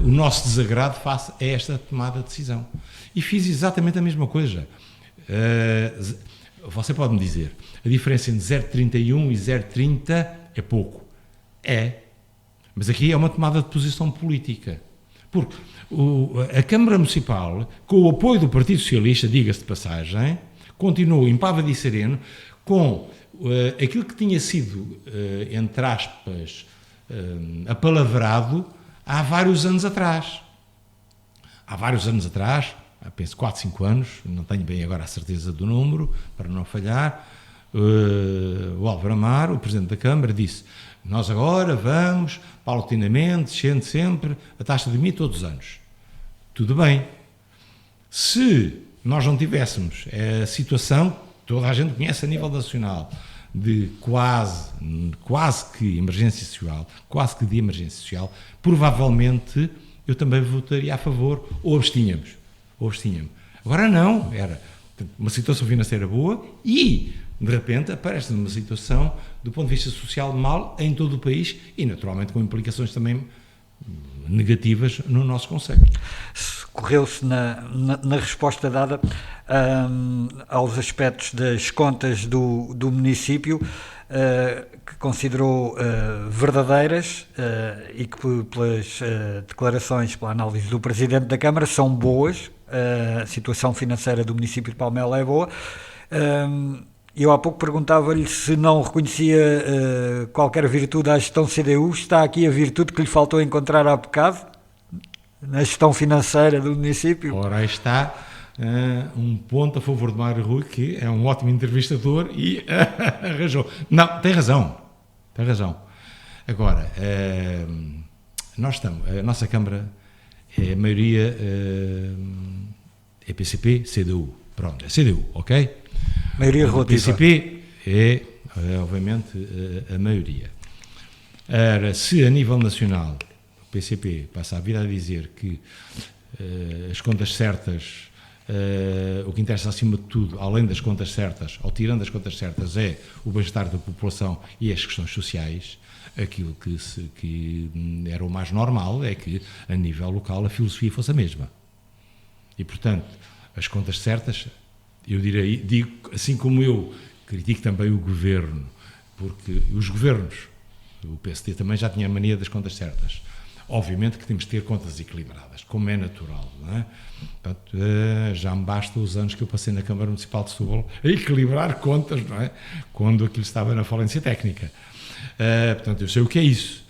[SPEAKER 3] o nosso desagrado face a esta tomada de decisão. E fiz exatamente a mesma coisa. você pode-me dizer, a diferença entre 0,31 e 0,30 é pouco. É. Mas aqui é uma tomada de posição política. Porque a Câmara Municipal, com o apoio do Partido Socialista, diga-se de passagem, continuou impávido e sereno com aquilo que tinha sido, entre aspas, apalavrado há vários anos atrás. Há vários anos atrás, penso 4, 5 anos, não tenho bem agora a certeza do número, para não falhar, o Álvaro Amaro, o Presidente da Câmara, disse: nós agora vamos, paulatinamente, descendo sempre a taxa de IMI todos os anos. Tudo bem. Se nós não tivéssemos a situação, toda a gente conhece a nível nacional, de quase que emergência social, provavelmente eu também votaria a favor, ou abstínhamos. Agora não, era uma situação financeira boa e, de repente, aparece numa situação, do ponto de vista social, mal em todo o país e, naturalmente, com implicações também negativas no nosso concelho.
[SPEAKER 2] Correu-se na resposta dada aos aspectos das contas do município, que considerou verdadeiras e que, pelas declarações, pela análise do Presidente da Câmara, são boas. A situação financeira do município de Palmela é boa. Eu há pouco perguntava-lhe se não reconhecia qualquer virtude à gestão CDU. Está aqui a virtude que lhe faltou encontrar há bocado na gestão financeira do município?
[SPEAKER 3] Ora, aí está um ponto a favor de Mário Rui, que é um ótimo entrevistador e arranjou. Não, tem razão. Agora, a nossa Câmara, a maioria é PCP, CDU. Pronto, é CDU, ok?
[SPEAKER 2] Maioria relativa.
[SPEAKER 3] O PCP é, obviamente, a maioria. Ora, se a nível nacional o PCP passa a vir a dizer que as contas certas, o que interessa acima de tudo, além das contas certas, ou tirando as contas certas, é o bem-estar da população e as questões sociais, aquilo que era o mais normal é que, a nível local, a filosofia fosse a mesma. E, portanto, as contas certas, eu digo, assim como eu critico também o governo, porque os governos, o PSD também já tinha a mania das contas certas. Obviamente que temos de ter contas equilibradas, como é natural, não é? Portanto, já me basta os anos que eu passei na Câmara Municipal de Setúbal a equilibrar contas, não é? Quando aquilo estava na falência técnica. Portanto, eu sei o que é isso.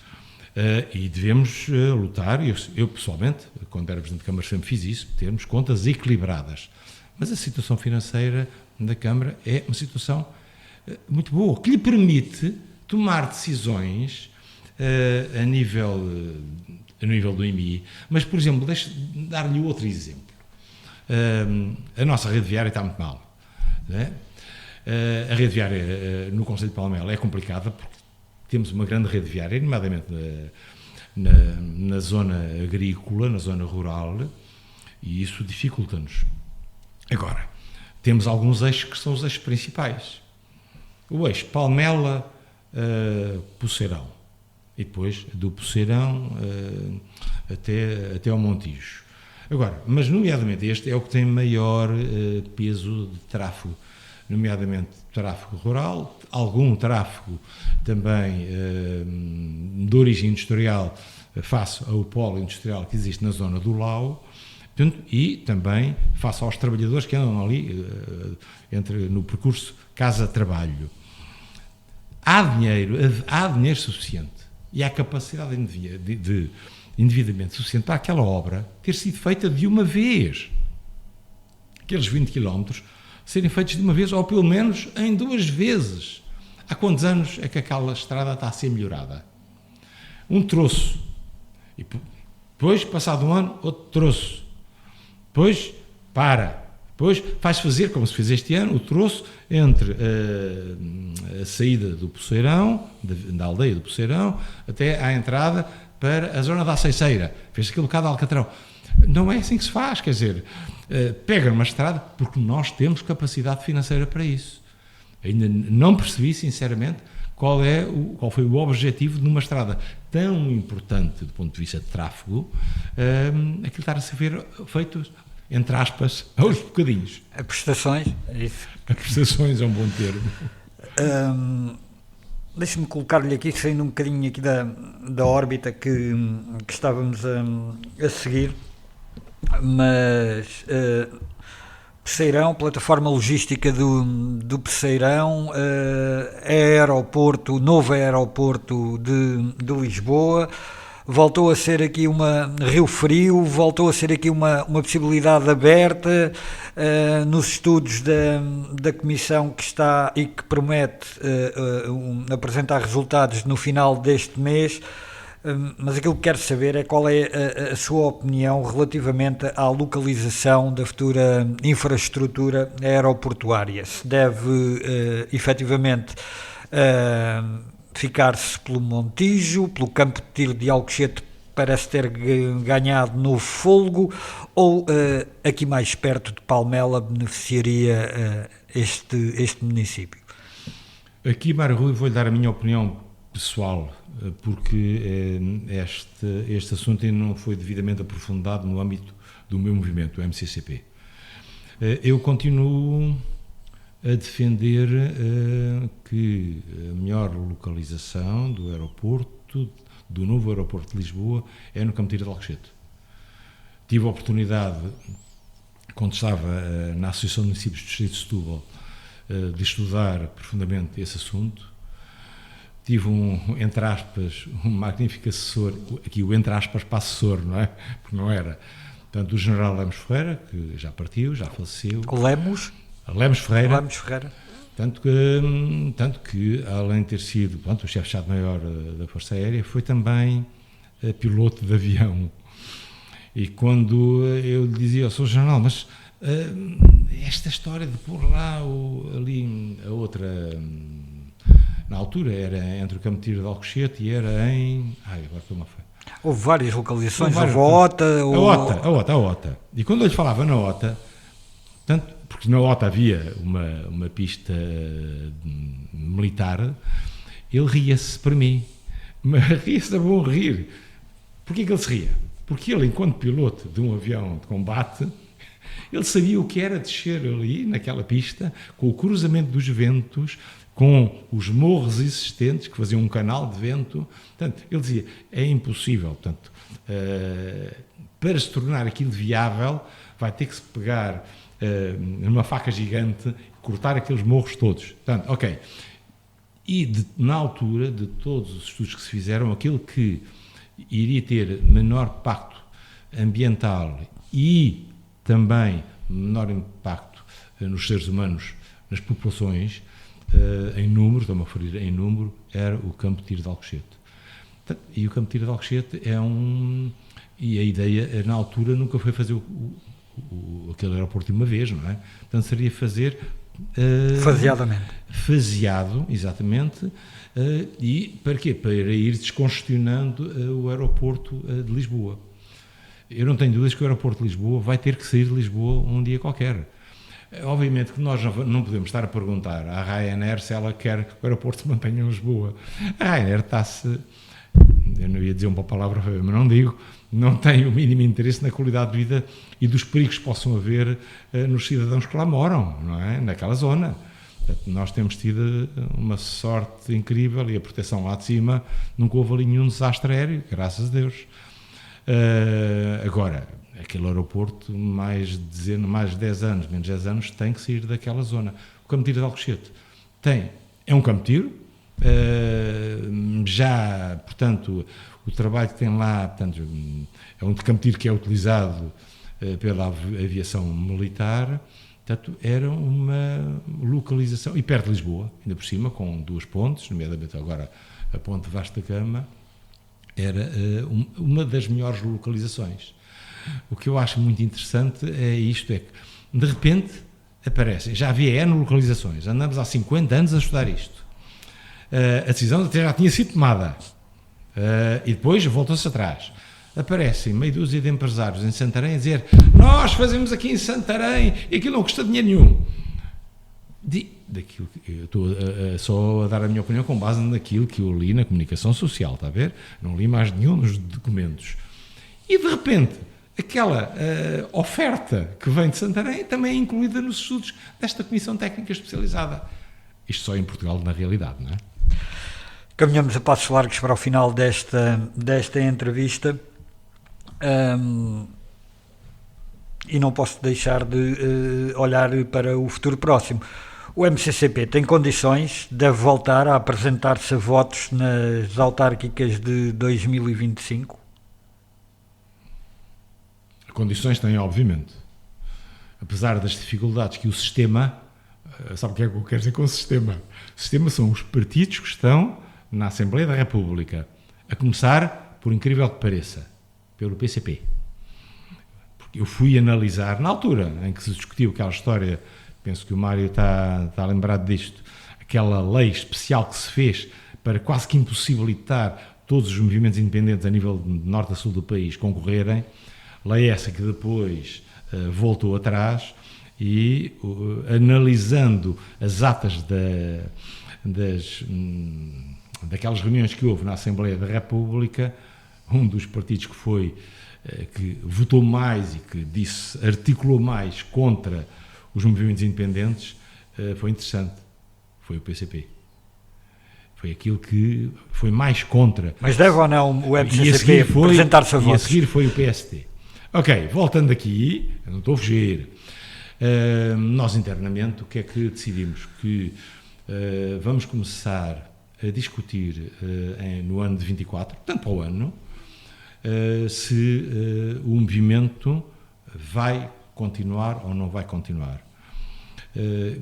[SPEAKER 3] E devemos lutar, eu pessoalmente, quando era Presidente da Câmara, sempre fiz isso, termos contas equilibradas. Mas a situação financeira da Câmara é uma situação muito boa, que lhe permite tomar decisões a nível do IMI. Mas, por exemplo, deixe-me dar-lhe outro exemplo. A nossa rede viária está muito mal. Não é? A rede viária no concelho de Palmela é complicada porque temos uma grande rede viária, nomeadamente na zona agrícola, na zona rural, e isso dificulta-nos. Agora, temos alguns eixos que são os eixos principais. O eixo Palmela-Poceirão, e depois do Poceirão até ao Montijo. Agora, mas nomeadamente este é o que tem maior peso de tráfego, nomeadamente tráfego rural, algum tráfego também de origem industrial face ao polo industrial que existe na zona do Lau, e também face aos trabalhadores que andam ali no percurso casa-trabalho. Há dinheiro suficiente e há capacidade de endividamento suficiente para aquela obra ter sido feita de uma vez. Aqueles 20 quilómetros serem feitos de uma vez, ou pelo menos em 2 vezes. Há quantos anos é que aquela estrada está a ser melhorada? Um troço. E depois, passado um ano, outro troço. Depois, Depois faz fazer, como se fez este ano, o troço entre a saída do Poceirão, da aldeia do Poceirão, até à entrada para a zona da Aceiceira. Fez aquele bocado de Alcatrão. Não é assim que se faz, quer dizer, pega numa estrada, porque nós temos capacidade financeira para isso. Ainda não percebi, sinceramente, qual foi o objetivo de uma estrada tão importante do ponto de vista de tráfego, aquilo estar a ser feito entre aspas, aos bocadinhos.
[SPEAKER 2] A prestações, é isso.
[SPEAKER 3] A prestações é um bom termo.
[SPEAKER 2] Deixe-me colocar-lhe aqui, saindo um bocadinho aqui da órbita que estávamos a seguir, mas Pesseirão, plataforma logística do Pesseirão, aeroporto, novo aeroporto de Lisboa, voltou a ser aqui Rio Frio, voltou a ser aqui uma possibilidade aberta nos estudos da Comissão que está e que promete apresentar resultados no final deste mês, mas aquilo que quero saber é qual é a sua opinião relativamente à localização da futura infraestrutura aeroportuária. Se deve efetivamente ficar-se pelo Montijo, pelo campo de tiro de Alcochete, parece ter ganhado novo fôlego, ou aqui mais perto de Palmela beneficiaria este município?
[SPEAKER 3] Aqui, Mário Rui, vou-lhe dar a minha opinião pessoal, porque este assunto ainda não foi devidamente aprofundado no âmbito do meu movimento, o MCCP. Eu continuo a defender que a melhor localização do aeroporto, do novo aeroporto de Lisboa, é no Campo de Tiro de Alcochete. Tive a oportunidade, quando estava na Associação de Municípios do Distrito de Setúbal, de estudar profundamente esse assunto. Tive entre aspas, um magnífico assessor, aqui o entre aspas para assessor, não é? Porque não era. Portanto, o general Lemos Ferreira, que já partiu, já faleceu. Lemos Ferreira. Tanto que, além de ter sido o chefe de Estado-Maior da Força Aérea, foi também piloto de avião. E quando eu lhe dizia, Sr. General, mas esta história de pôr lá ali a outra... Na altura era entre o Campo de Tiro de Alcochete e era em... agora estou-me a falar.
[SPEAKER 2] Houve várias localizações, houve a
[SPEAKER 3] OTA. E quando eu lhe falava na OTA, porque na OTA havia uma pista militar, ele ria-se para mim. Mas ria-se de bom rir. Porquê que ele se ria? Porque ele, enquanto piloto de um avião de combate, ele sabia o que era descer ali, naquela pista, com o cruzamento dos ventos, com os morros existentes que faziam um canal de vento. Portanto, ele dizia, é impossível. Portanto, para se tornar aquilo viável, vai ter que se pegar numa faca gigante, cortar aqueles morros todos. Portanto, ok. E na altura de todos os estudos que se fizeram, aquilo que iria ter menor impacto ambiental e também menor impacto nos seres humanos, nas populações, em número, estou-me a referir em número, era o Campo de Tiro de Alcochete. E o Campo de Tiro de Alcochete e a ideia, na altura, nunca foi fazer aquele aeroporto de uma vez, não é? Portanto, seria fazer... Faseado, exatamente. E para quê? Para ir descongestionando o aeroporto de Lisboa. Eu não tenho dúvidas que o aeroporto de Lisboa vai ter que sair de Lisboa um dia qualquer. Obviamente que nós não podemos estar a perguntar à Ryanair se ela quer que o aeroporto se mantenha em Lisboa. A Ryanair está-se, eu não ia dizer uma palavra, mas não digo, não tem o mínimo interesse na qualidade de vida e dos perigos que possam haver nos cidadãos que lá moram, não é? Naquela zona. Portanto, nós temos tido uma sorte incrível e a proteção lá de cima, nunca houve ali nenhum desastre aéreo, graças a Deus. Agora, aquele aeroporto, mais de 10 anos, menos 10 anos, tem que sair daquela zona. O Campo de Tiro de Alcochete é um campo de tiro, já, portanto, o trabalho que tem lá, portanto, é um campo de tiro que é utilizado pela aviação militar, portanto, era uma localização, e perto de Lisboa, ainda por cima, com duas pontes, nomeadamente agora a ponte Vasta Gama, era uma das melhores localizações. O que eu acho muito interessante é isto, é que de repente aparecem, já havia N localizações, andamos há 50 anos a estudar isto. A decisão até já tinha sido tomada e depois voltou-se atrás. Aparecem meia dúzia de empresários em Santarém a dizer, nós fazemos aqui em Santarém e aquilo não custa dinheiro nenhum. Daquilo que eu estou só a dar a minha opinião com base naquilo que eu li na comunicação social, está a ver? Não li mais nenhum dos documentos. E de repente aquela oferta que vem de Santarém também é incluída nos estudos desta Comissão Técnica Especializada. Isto só em Portugal, na realidade, não é?
[SPEAKER 2] Caminhamos a passos largos para o final desta entrevista. E não posso deixar de olhar para o futuro próximo. O MCCP tem condições, deve voltar a apresentar-se a votos nas autárquicas de 2025?
[SPEAKER 3] Condições têm, obviamente. Apesar das dificuldades que o sistema... Sabe o que é que eu quero dizer com o sistema? O sistema são os partidos que estão na Assembleia da República. A começar, por incrível que pareça, pelo PCP. Eu fui analisar, na altura em que se discutiu aquela história, penso que o Mário está lembrado disto, aquela lei especial que se fez para quase que impossibilitar todos os movimentos independentes a nível de norte a sul do país concorrerem, lei essa que depois voltou atrás e, analisando as atas daquelas reuniões que houve na Assembleia da República, um dos partidos que votou mais e que articulou mais contra os movimentos independentes, foi interessante, foi o PCP. Foi aquilo que foi mais contra.
[SPEAKER 2] Mas deve ou não o MCCP apresentar-se a votos?
[SPEAKER 3] E a seguir foi o PST. Ok, voltando aqui, eu não estou a fugir, nós internamente o que é que decidimos? Que vamos começar a discutir no ano de 24, portanto para o ano, se o movimento vai continuar ou não vai continuar.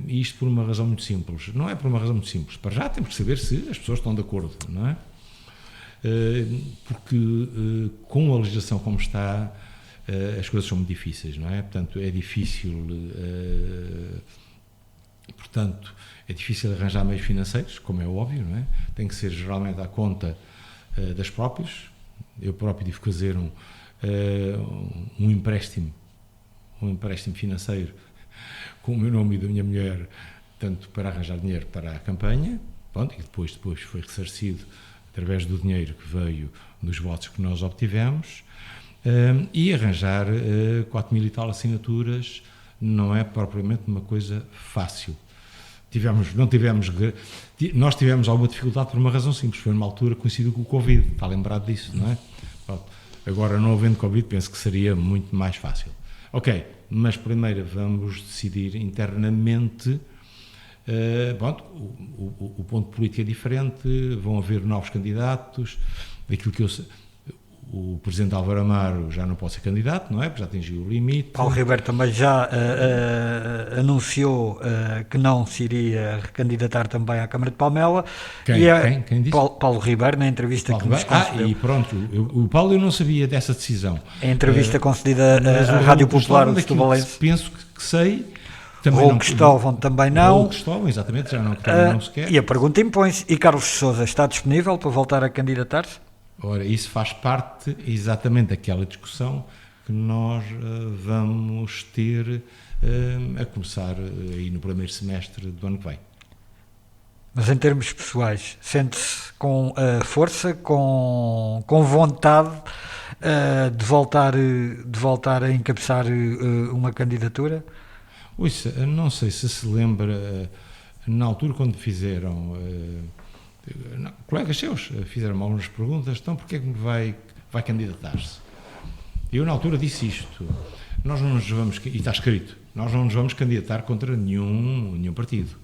[SPEAKER 3] Isto por uma razão muito simples. Não é por uma razão muito simples. Para já temos que saber se as pessoas estão de acordo, não é? Porque com a legislação como está, as coisas são muito difíceis, não é? Portanto, é difícil arranjar meios financeiros, como é óbvio, não é? Tem que ser geralmente à conta das próprias. Eu próprio tive que fazer um empréstimo financeiro com o meu nome e da minha mulher, tanto para arranjar dinheiro para a campanha, pronto, e depois foi ressarcido através do dinheiro que veio dos votos que nós obtivemos, e arranjar 4.000 e tal assinaturas não é propriamente uma coisa fácil. Nós tivemos alguma dificuldade por uma razão simples, foi numa altura coincidiu com o Covid, está lembrado disso, não é? Pronto. Agora, não havendo Covid, penso que seria muito mais fácil. Ok, mas primeiro vamos decidir internamente, o ponto político é diferente, vão haver novos candidatos, daquilo que eu sei. O presidente Álvaro Amaro já não pode ser candidato, não é? Porque já atingiu o limite.
[SPEAKER 2] Paulo Ribeiro também já anunciou que não se iria recandidatar também à Câmara de Palmela.
[SPEAKER 3] Quem disse?
[SPEAKER 2] Paulo Ribeiro, na entrevista que nos concedeu.
[SPEAKER 3] E pronto, o Paulo eu não sabia dessa decisão.
[SPEAKER 2] A entrevista concedida à Rádio Popular do Setubalense.
[SPEAKER 3] Penso que sei.
[SPEAKER 2] Raul Cristóvão também não.
[SPEAKER 3] Raul Cristóvão, exatamente, já não sequer.
[SPEAKER 2] E a pergunta impõe-se, e Carlos de Sousa está disponível para voltar a candidatar-se?
[SPEAKER 3] Ora, isso faz parte exatamente daquela discussão que nós vamos ter a começar aí no primeiro semestre do ano que vem.
[SPEAKER 2] Mas em termos pessoais, sente-se com força, com vontade de voltar a encabeçar uma candidatura?
[SPEAKER 3] Ouça, não sei se lembra, na altura quando fizeram... colegas seus fizeram-me algumas perguntas, então porquê é que vai candidatar-se? Eu na altura disse isto, nós não nos vamos, e está escrito, nós não nos vamos candidatar contra nenhum partido.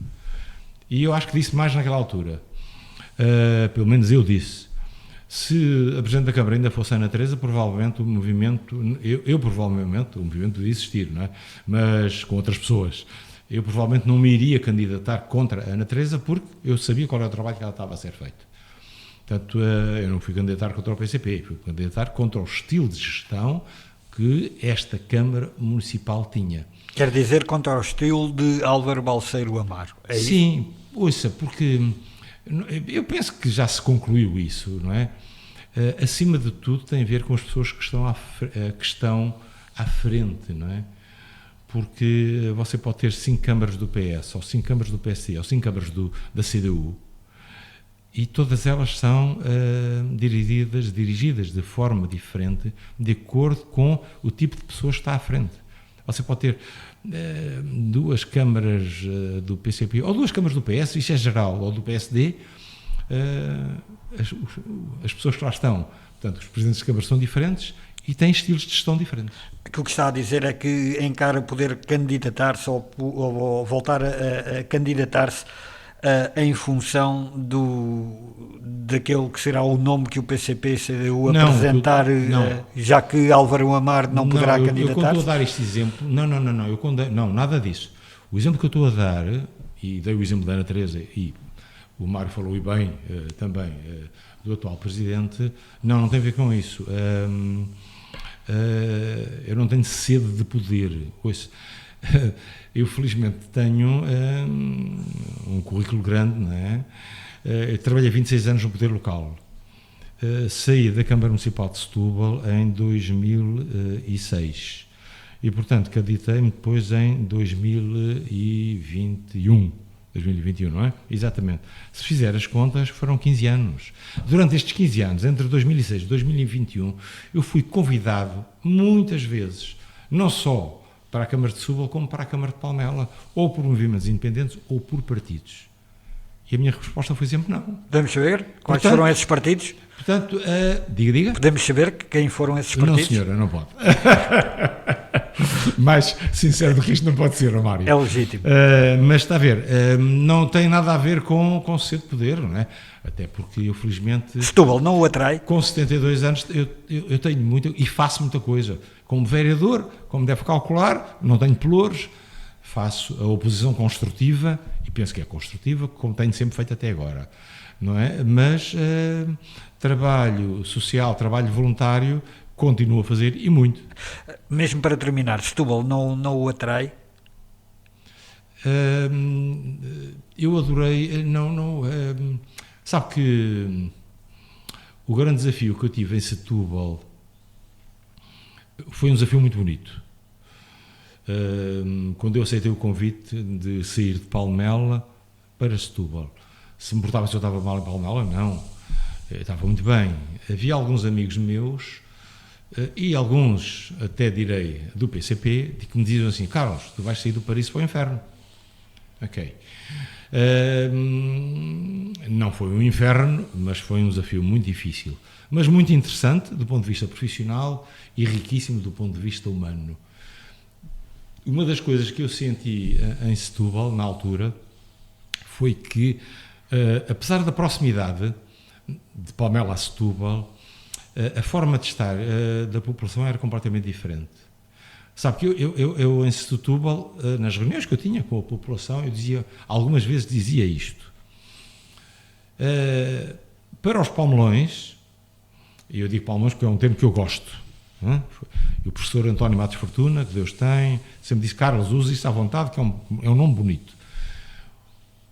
[SPEAKER 3] E eu acho que disse mais naquela altura, pelo menos eu disse, se a Presidente da Câmara ainda fosse a Ana Teresa, provavelmente o movimento, provavelmente o movimento podia existir, não é? Mas com outras pessoas. Eu provavelmente não me iria candidatar contra a Ana Teresa porque eu sabia qual era o trabalho que ela estava a ser feito. Portanto, eu não fui candidatar contra o PCP, fui candidatar contra o estilo de gestão que esta Câmara Municipal tinha.
[SPEAKER 2] Quer dizer, contra o estilo de Álvaro Balseiro Amaro, é isso?
[SPEAKER 3] Sim, ouça, porque eu penso que já se concluiu isso, não é? Acima de tudo tem a ver com as pessoas que estão à frente, não é? Porque você pode ter 5 câmaras do PS, ou 5 câmaras do PSD, ou 5 câmaras da CDU, e todas elas são dirigidas de forma diferente, de acordo com o tipo de pessoas que está à frente. Você pode ter duas câmaras do PCP, ou duas câmaras do PS, isto é geral, ou do PSD, as pessoas que lá estão, portanto, os presidentes de câmaras são diferentes e têm estilos de gestão diferentes.
[SPEAKER 2] Aquilo que está a dizer é que encara poder candidatar-se ou voltar a candidatar-se em função daquele que será o nome que o PCP-CDU apresentar, já que Álvaro Amar não poderá candidatar-se?
[SPEAKER 3] Eu quando estou a dar este exemplo, não, nada disso. O exemplo que eu estou a dar, e dei o exemplo da Ana Teresa, e o Mário falou bem também do atual presidente, não tem a ver com isso. Eu não tenho sede de poder. Eu felizmente tenho um currículo grande, não é? Eu trabalhei 26 anos no poder local. Saí da Câmara Municipal de Setúbal em 2006 e, portanto, candidatei-me depois em 2021, não é? Exatamente. Se fizer as contas, foram 15 anos. Durante estes 15 anos, entre 2006 e 2021, eu fui convidado muitas vezes, não só para a Câmara de Setúbal, como para a Câmara de Palmela, ou por movimentos independentes, ou por partidos. E a minha resposta foi sempre não.
[SPEAKER 2] Podemos saber quais foram esses partidos?
[SPEAKER 3] Portanto, diga.
[SPEAKER 2] Podemos saber quem foram esses partidos?
[SPEAKER 3] Não, senhora, não pode. Mais sincero do que isto não pode ser, Mário.
[SPEAKER 2] É legítimo.
[SPEAKER 3] Mas está a ver, não tem nada a ver com sede de poder, não é? Até porque eu, felizmente...
[SPEAKER 2] Setúbal não o atrai?
[SPEAKER 3] Com 72 anos, eu tenho muito e faço muita coisa. Como vereador, como deve calcular, não tenho pelouros, faço a oposição construtiva, e penso que é construtiva, como tenho sempre feito até agora, não é? Mas trabalho social, trabalho voluntário, continuo a fazer e muito.
[SPEAKER 2] Mesmo para terminar, Setúbal não o atrai?
[SPEAKER 3] Eu adorei, sabe que o grande desafio que eu tive em Setúbal foi um desafio muito bonito. Quando eu aceitei o convite de sair de Palmela para Setúbal, se me importava se eu estava mal em Palmela, não, eu estava muito bem. Havia alguns amigos meus e alguns, até direi, do PCP, que me diziam assim: Carlos, tu vais sair do paraíso para o inferno. Ok. Não foi um inferno, mas foi um desafio muito difícil, mas muito interessante do ponto de vista profissional e riquíssimo do ponto de vista humano. Uma das coisas que eu senti em Setúbal, na altura, foi que, apesar da proximidade de Palmela a Setúbal, a forma de estar da população era completamente diferente. Sabe que eu em Setúbal, nas reuniões que eu tinha com a população, algumas vezes dizia isto. Para os palmelões, e eu digo palmelões porque é um termo que eu gosto, e o professor António Matos Fortuna, que Deus tem, sempre disse: Carlos, use isso à vontade, que é um nome bonito.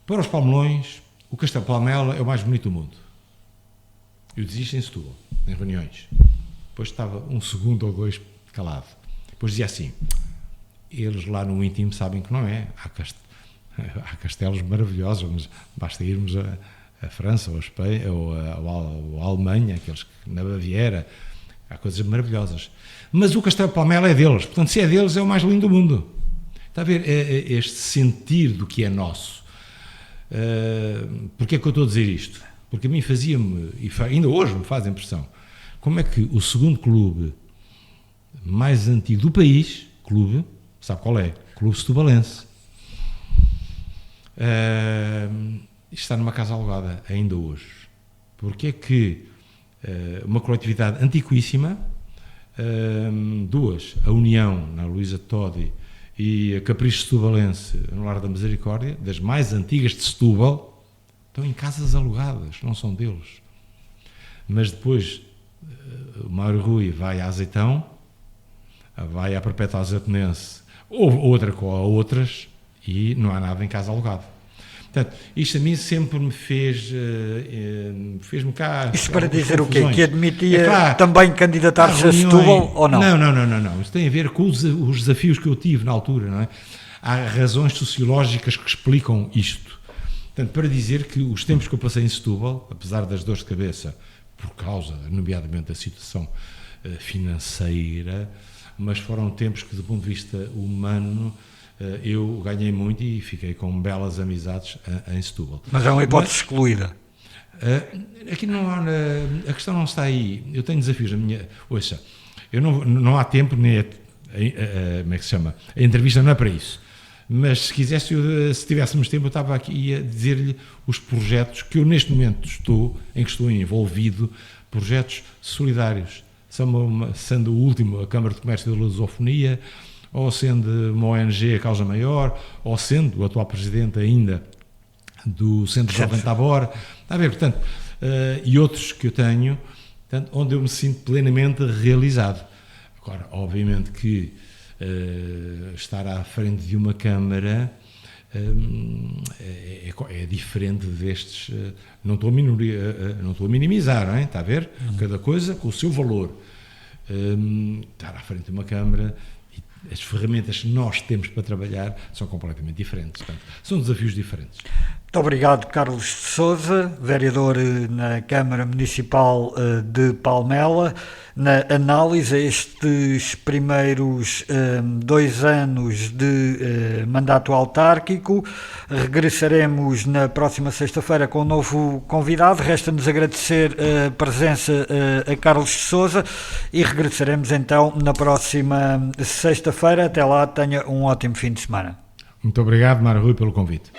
[SPEAKER 3] Para os palmelões, o Castelo Palmela é o mais bonito do mundo. Eu dizia isto em Setúbal, em reuniões. Depois estava um segundo ou dois calado. Depois dizia assim: eles lá no íntimo sabem que não é. Há castelos maravilhosos, mas basta irmos a França ou a Espanha ou a Alemanha, aqueles na Baviera, há coisas maravilhosas. Mas o Castelo Palmela é deles, portanto, se é deles, é o mais lindo do mundo. Está a ver este sentir do que é nosso. Porquê é que eu estou a dizer isto? Porque a mim fazia-me, e ainda hoje me faz impressão, como é que o segundo clube mais antigo do país, sabe qual é? Clube Setubalense, está numa casa alugada ainda hoje. Porque é que uma coletividade antiquíssima, duas, a União, na Luísa Todi, e a Capricho Setubalense, no Lar da Misericórdia, das mais antigas de Setúbal, estão em casas alugadas, não são deles. Mas depois o Mário Rui vai a Azeitão, vai à Perpétua Azeitonense, ou outra com outras, e não há nada em casa alugado. Portanto, isto a mim sempre me fez-me cá...
[SPEAKER 2] Isso para dizer confusões. O quê? Que admitia também candidatar-se a Setúbal ou não?
[SPEAKER 3] Não. Isso tem a ver com os desafios que eu tive na altura, não é? Há razões sociológicas que explicam isto. Portanto, para dizer que os tempos que eu passei em Setúbal, apesar das dores de cabeça, por causa, nomeadamente, da situação financeira, mas foram tempos que, do ponto de vista humano, eu ganhei muito e fiquei com belas amizades em Setúbal.
[SPEAKER 2] Mas é uma hipótese excluída.
[SPEAKER 3] Aqui não há, a questão não está aí. Eu tenho desafios na minha. Ouça, eu não há tempo, nem como é que se chama? A entrevista não é para isso. Mas se quisesse, se tivéssemos tempo, eu estava aqui a dizer-lhe os projetos que eu neste momento estou envolvido, projetos solidários, sendo o último a Câmara de Comércio da Lusofonia, ou sendo uma ONG, a Causa Maior, ou sendo o atual presidente ainda do Centro Jovem Tabor, está a ver, portanto, e outros que eu tenho, portanto, onde eu me sinto plenamente realizado. Agora, obviamente que estar à frente de uma Câmara é diferente destes, não estou a minimizar, não é? Está a ver? Cada coisa com o seu valor. Estar à frente de uma Câmara, as ferramentas que nós temos para trabalhar são completamente diferentes. Portanto, são desafios diferentes.
[SPEAKER 2] Muito obrigado, Carlos de Sousa, vereador na Câmara Municipal de Palmela, na análise a estes primeiros 2 anos de mandato autárquico. Regressaremos na próxima sexta-feira com um novo convidado. Resta-nos agradecer a presença a Carlos de Sousa e regressaremos então na próxima sexta-feira. Até lá, tenha um ótimo fim de semana.
[SPEAKER 3] Muito obrigado, Mário Rui, pelo convite.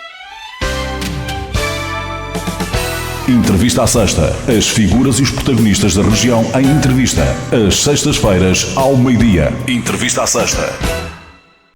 [SPEAKER 1] Entrevista à Sexta. As figuras e os protagonistas da região em entrevista. Às sextas-feiras, ao meio-dia. Entrevista à Sexta.